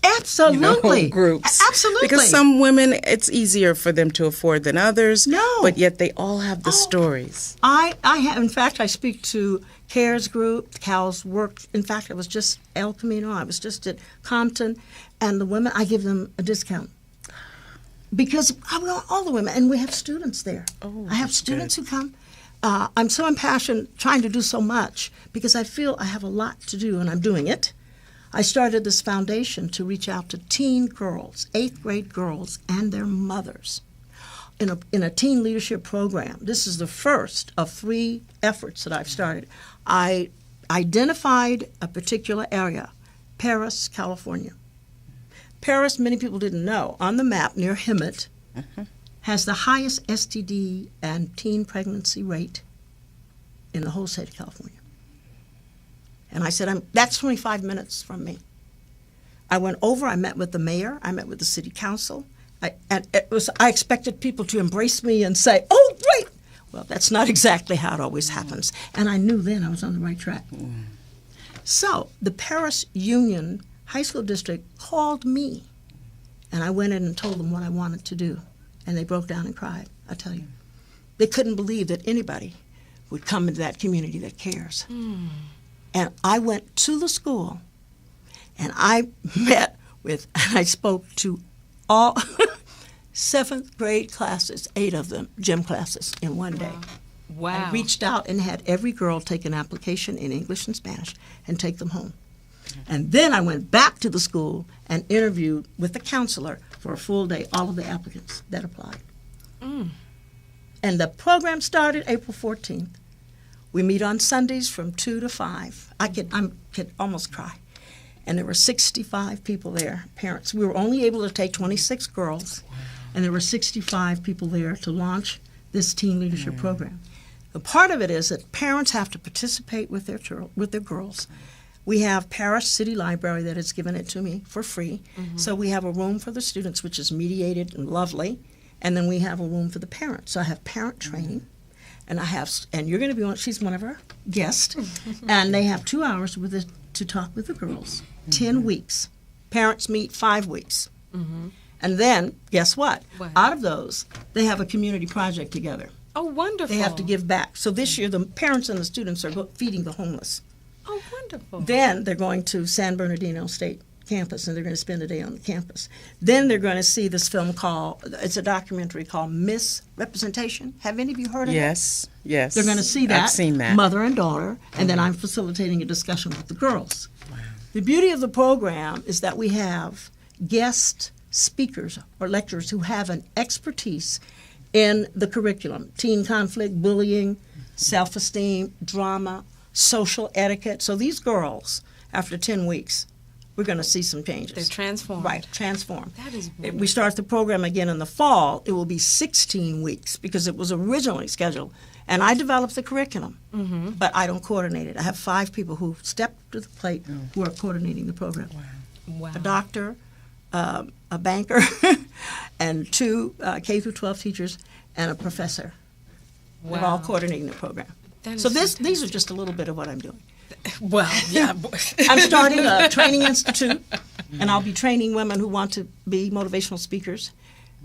Absolutely. Groups. Absolutely. Because some women, it's easier for them to afford than others. No. But yet they all have the stories. I have, in fact, I speak to CARES Group. Cal's worked, in fact, it was just El Camino. I was just at Compton. And the women, I give them a discount. Because I want all the women, and we have students there. I have students who come. I'm so impassioned trying to do so much because I feel I have a lot to do, and I'm doing it. I started this foundation to reach out to teen girls, 8th grade girls, and their mothers in a teen leadership program. This is the first of 3 efforts that I've started. I identified a particular area, Paris, California. Paris, many people didn't know, on the map near Hemet, has the highest STD and teen pregnancy rate in the whole state of California. And I said, that's 25 minutes from me. I went over, I met with the mayor, I met with the city council, and I expected people to embrace me and say, oh, great! Well, that's not exactly how it always happens. And I knew then I was on the right track. So the Paris Union High School District called me, and I went in and told them what I wanted to do. And they broke down and cried, I tell you. They couldn't believe that anybody would come into that community that cares. And I went to the school, and I met with, and I spoke to all 7th grade classes, 8 of them, gym classes, in one day. Wow. I reached out and had every girl take an application in English and Spanish and take them home. And then I went back to the school and interviewed with the counselor for a full day, all of the applicants that applied. And the program started April 14th. We meet on Sundays from 2 to 5. I could almost cry. And there were 65 people there, parents. We were only able to take 26 girls, and there were 65 people there to launch this teen leadership program. The part of it is that parents have to participate with their girls. We have Paris City Library that has given it to me for free. So we have a room for the students, which is mediated and lovely, and then we have a room for the parents. So I have parent training. And you're going to be on, she's one of our guests, and they have 2 hours to talk with the girls, 10 weeks. Parents meet 5 weeks. And then, guess what? Out of those, they have a community project together. Oh, wonderful. They have to give back. So this year, the parents and the students are feeding the homeless. Oh, wonderful. Then they're going to San Bernardino State campus, and they're going to spend a day on the campus. Then they're going to see this film it's a documentary called Misrepresentation. Have any of you heard of it? Yes. They're going to see that. I've seen that. Mother and daughter, and then I'm facilitating a discussion with the girls. Wow. The beauty of the program is that we have guest speakers or lecturers who have an expertise in the curriculum: teen conflict, bullying, self-esteem, drama, social etiquette. So these girls, after 10 weeks, we're going to see some changes. They're transformed. Right, transformed. That is wonderful. We start the program again in the fall. It will be 16 weeks because it was originally scheduled. And I developed the curriculum, but I don't coordinate it. I have 5 people who stepped to the plate who are coordinating the program. Wow. A doctor, a banker, and 2 K through 12 teachers, and a professor. We're all coordinating the program. So these are just a little bit of what I'm doing. Well, yeah. I'm starting a training institute, and I'll be training women who want to be motivational speakers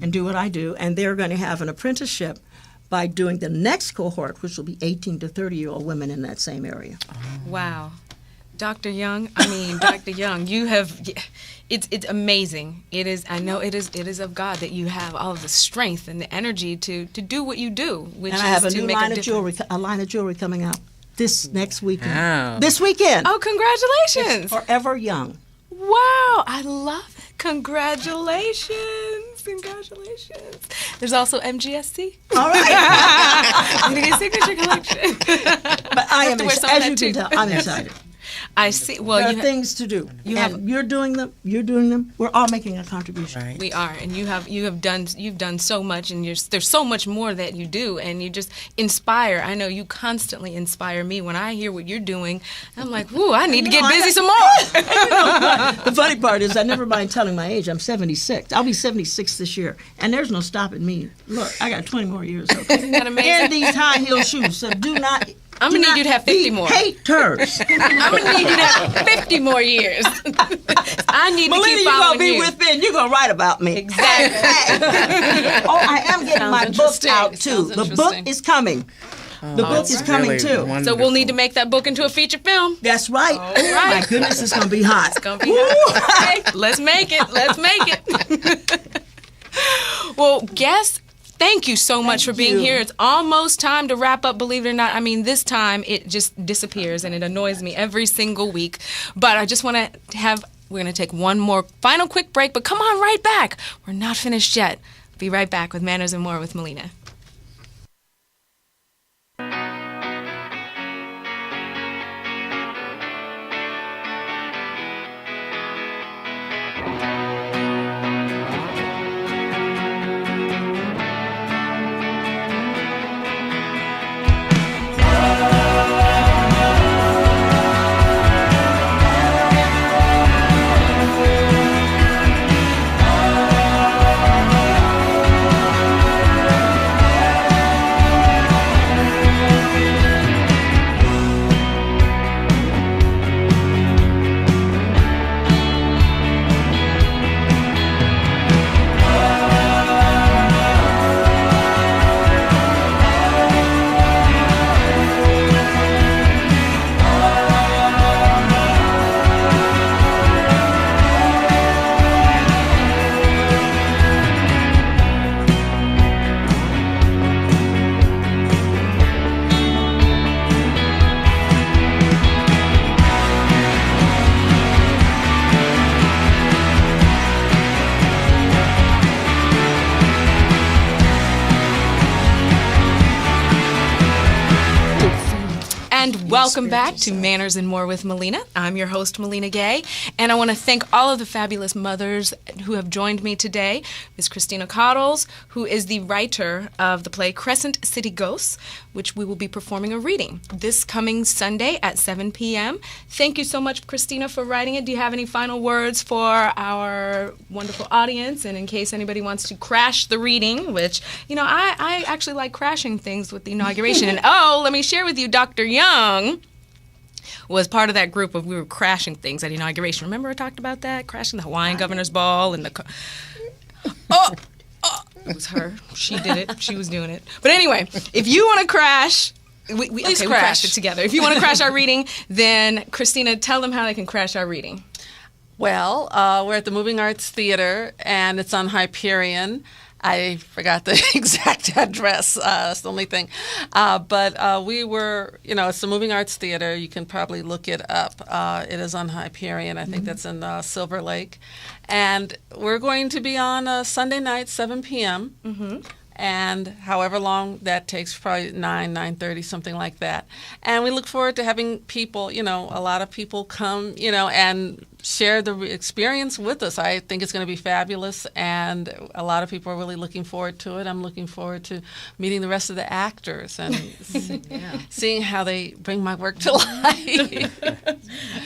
and do what I do. And they're going to have an apprenticeship by doing the next cohort, which will be 18 to 30-year-old women in that same area. Wow. Dr. Young, you have, it's amazing. It is, I know it is of God that you have all of the strength and the energy to do what you do, which and is I have a to new make line a of jewelry, difference. a line of jewelry coming out this next weekend. Wow. This weekend. Oh, congratulations. Forever Young. Wow, I love it. Congratulations. There's also MGSC. All right. I'm going to get signature collection. But I am, to wear some as of you that, can too. tell, I'm excited. I see. Well, There you are things to do. You're doing them. You're doing them. We're all making a contribution. Right. We are, and you've done so much, and there's so much more that you do, and you just inspire. I know you constantly inspire me when I hear what you're doing. I'm like, whoo, I need to get busy some more. The funny part is I never mind telling my age. I'm 76. I'll be 76 this year, and there's no stopping me. Look, I got 20 more years. Okay? Isn't that amazing? And these high heel shoes. So do not. I'm going to need you to have 50 more. Haters. I'm going to need you to have 50 more years. I need Melina, to keep you're following going to be you. within. You're going to write about me. Exactly. Oh, I am getting my book interesting. out, It too. sounds The book interesting. is coming. The book is coming, really too. wonderful. So we'll need to make that book into a feature film. That's right. right. My goodness, it's going to be hot. It's going to be hot. Okay, let's make it. Let's make it. Well, guests, thank you so much for being here. It's almost time to wrap up, believe it or not. I mean, this time it just disappears and it annoys me every single week. But I just want to we're going to take one more final quick break, but come on right back. We're not finished yet. Be right back with Manners and More with Millena. Welcome back to Manners and More with Millena. I'm your host, Millena Gay, and I want to thank all of the fabulous mothers who have joined me today. Ms. Christina Cottles, who is the writer of the play Crescent City Ghosts, which we will be performing a reading this coming Sunday at 7 p.m. Thank you so much, Christina, for writing it. Do you have any final words for our wonderful audience? And in case anybody wants to crash the reading, which, you know, I actually like crashing things with the inauguration. And let me share with you, Dr. Young was part of that group of we were crashing things at inauguration. Remember I talked about that? Crashing the Hawaiian Governor's Ball and the... It was her. She did it. She was doing it. But anyway, if you want to crash... We crashed it together. If you want to crash our reading, then Christina, tell them how they can crash our reading. Well, we're at the Moving Arts Theater, and it's on Hyperion. I forgot the exact address. That's the only thing. But we were, it's the Moving Arts Theater. You can probably look it up. It is on Hyperion. I think that's in Silver Lake. And we're going to be on Sunday night, 7 p.m. And however long that takes, probably 9:30, something like that. And we look forward to having people, a lot of people come, and share the experience with us. I think it's going to be fabulous, and a lot of people are really looking forward to it. I'm looking forward to meeting the rest of the actors and seeing how they bring my work to life.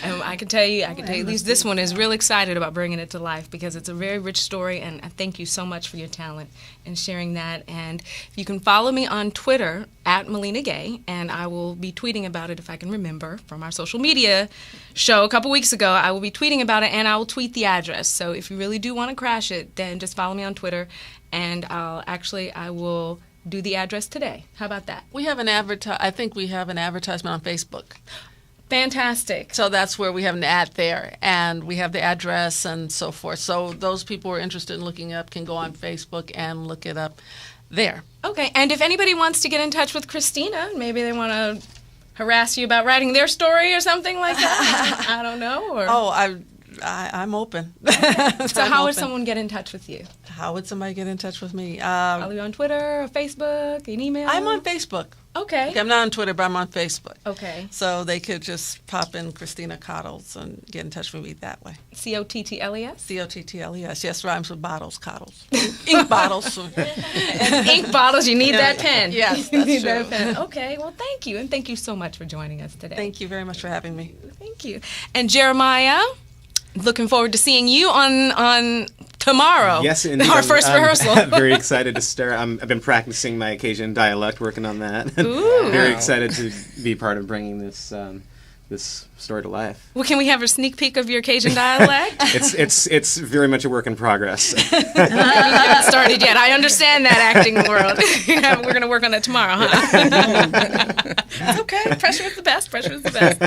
And I can tell you, at least this one is real excited about bringing it to life because it's a very rich story, and I thank you so much for your talent and sharing that. And you can follow me on Twitter at Millena Gay, and I will be tweeting about it if I can remember from our social media show a couple weeks ago. I will be tweeting about it, and I will tweet the address. So if you really do want to crash it, then just follow me on Twitter, and I will do the address today. How about that? We have I think we have an advertisement on Facebook. Fantastic. So that's where we have an ad there, and we have the address and so forth. So those people who are interested in looking up can go on Facebook and look it up there. Okay, and if anybody wants to get in touch with Christina, maybe they want to harass you about writing their story or something like that. I don't know. Or... Oh, I'm open. So how would someone get in touch with you? How would somebody get in touch with me? Follow you on Twitter, or Facebook, an email? I'm on Facebook. Okay. I'm not on Twitter, but I'm on Facebook. Okay. So they could just pop in Christina Cottles and get in touch with me that way. Cottles? Cottles. Yes, rhymes with bottles, Cottles. Ink bottles. Ink bottles, you need that pen. Yes, you need true. that pen. Okay, well, thank you. And thank you so much for joining us today. Thank you very much for having me. Thank you. And Jeremiah, looking forward to seeing you on tomorrow. Yes, indeed. Our first rehearsal. I'm very excited to start. I've been practicing my Cajun dialect, working on that. Ooh. Very excited to be part of bringing this this story to life. Well, can we have a sneak peek of your Cajun dialect? It's very much a work in progress. You haven't started yet. I understand that acting world. We're going to work on it tomorrow, huh? It's okay. Pressure is the best. Pressure is the best.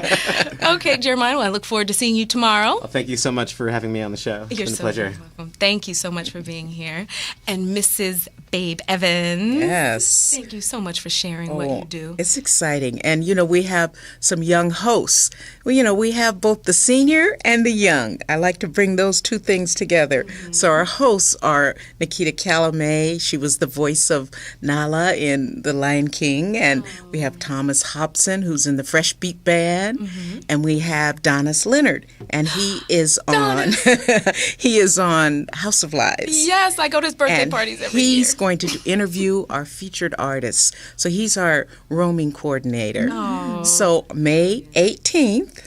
Okay, Jeremiah, well, I look forward to seeing you tomorrow. Well, thank you so much for having me on the show. It's You're been a so pleasure. welcome. Thank you so much for being here. And Mrs. Babe Evans. Yes. Thank you so much for sharing what you do. It's exciting. And, we have some young hosts. Well, we have both the senior and the young. I like to bring those two things together. Mm-hmm. So our hosts are Nikita Calamay. She was the voice of Nala in The Lion King. And we have Thomas Hobson, who's in the Fresh Beat Band. Mm-hmm. And we have Donis Leonard. And he is on House of Lies. Yes, I go to his birthday parties every year. He's going to interview our featured artists. So he's our roaming coordinator. Oh. So May 18th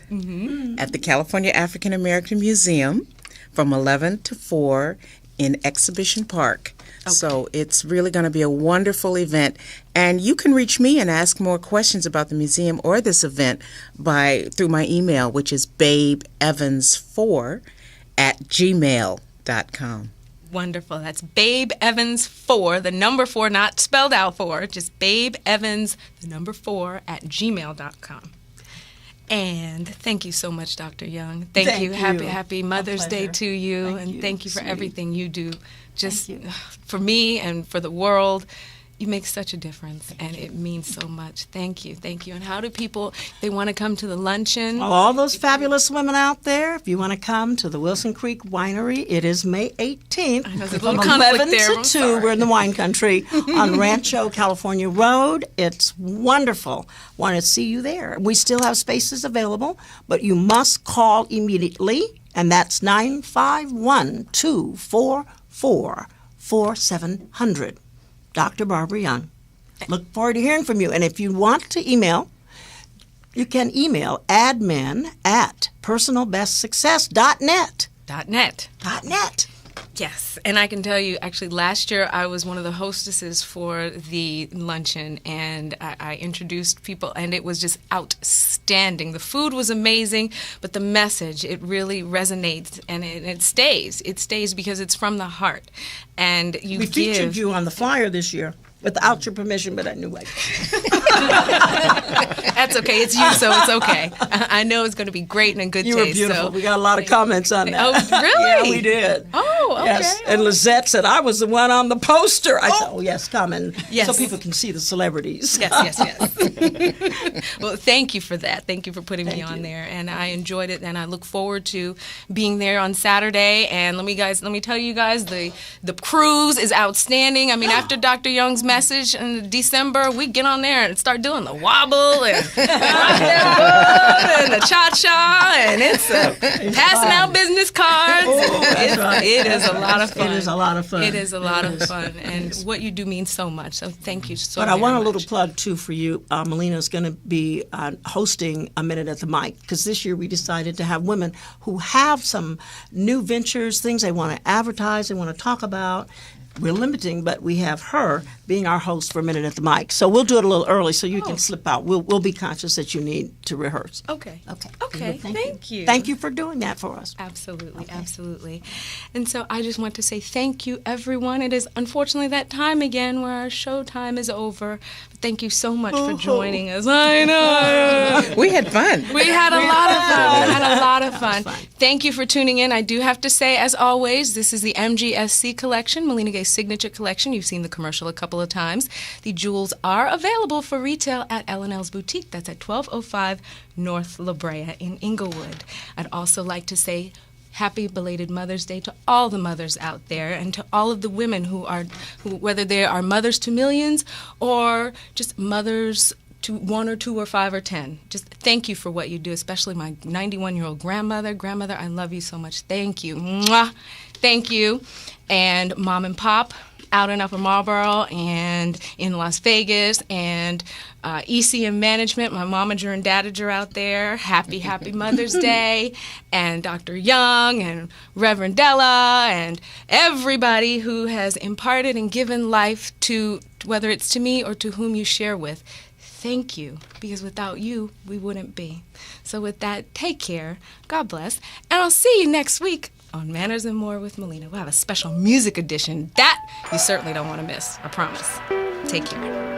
at the California African American Museum from 11 to 4 in Exhibition Park. Okay. So it's really going to be a wonderful event. And you can reach me and ask more questions about the museum or this event through my email, which is babeevans4@gmail.com. Wonderful. That's Babe Evans 4, the number 4, not spelled out 4, just Babe Evans, the number 4@gmail.com. And thank you so much, Dr. Young. Thank you. Happy Mother's Day to you. Thank you for everything you do. Just for me and for the world. You make such a difference, and it means so much. Thank you. And how do people, they want to come to the luncheon? Well, all those fabulous women out there, if you want to come to the Wilson Creek Winery, it is May 18th. I know there's a from little conflict 11 there. to 2. We're in the wine country on Rancho California Road. It's wonderful. Want to see you there. We still have spaces available, but you must call immediately, and that's 951-244-4700. Dr. Barbara Young. Look forward to hearing from you. And if you want to email, you can email admin@personalbestsuccess.net. .net. Yes, and I can tell you, actually, last year I was one of the hostesses for the luncheon, and I introduced people, and it was just outstanding. The food was amazing, but the message, it really resonates, and it stays. It stays because it's from the heart. And we featured you on the flyer this year. Without your permission, but anyway. That's okay. It's you, so it's okay. I know it's going to be great and in good taste. You were beautiful. So. We got a lot of comments on that. Oh, really? Yeah, we did. Oh, okay. Yes. And Lizette said, I was the one on the poster. I said, yes, come in. Yes. So people can see the celebrities. Yes. Well, thank you for that. Thank you for putting me on there. And I enjoyed it, and I look forward to being there on Saturday. And let me tell you guys, the cruise is outstanding. I mean, after Dr. Young's message in December, we get on there and start doing the wobble and the cha-cha, and it's passing out business cards. It is a lot of fun. It is a lot of fun. It is a lot of fun, and what you do means so much. So thank you so much. But I want a little plug, too, for you. Millena is going to be hosting A Minute at the Mic, because this year we decided to have women who have some new ventures, things they want to advertise, they want to talk about. We're limiting, but we have her being our host for A Minute at the Mic. So we'll do it a little early so you can slip out. We'll be conscious that you need to rehearse. Okay. Thank you. Thank you for doing that for us. Absolutely. And so I just want to say thank you, everyone. It is unfortunately that time again where our show time is over. But thank you so much for joining us. I know. We had fun. We had a lot of fun. Thank you for tuning in. I do have to say, as always, this is the MGSC collection, Millena Gay Signature Collection. You've seen the commercial a couple of times. The jewels are available for retail at L&L's Boutique. That's at 1205 North La Brea in Inglewood. I'd also like to say happy belated Mother's Day to all the mothers out there, and to all of the women who whether they are mothers to millions or just mothers to 1 or 2 or 5 or 10. Just thank you for what you do, especially my 91-year-old grandmother. Grandmother, I love you so much. Thank you. Mwah. Thank you. And Mom and Pop, out in Upper Marlboro and in Las Vegas, and ECM Management, my momager and dadager out there. Happy Mother's Day. And Dr. Young and Reverend Della and everybody who has imparted and given life to, whether it's to me or to whom you share with. Thank you, because without you, we wouldn't be. So with that, take care, God bless, and I'll see you next week on Manners and More with Millena. We'll have a special music edition that you certainly don't want to miss, I promise. Take care.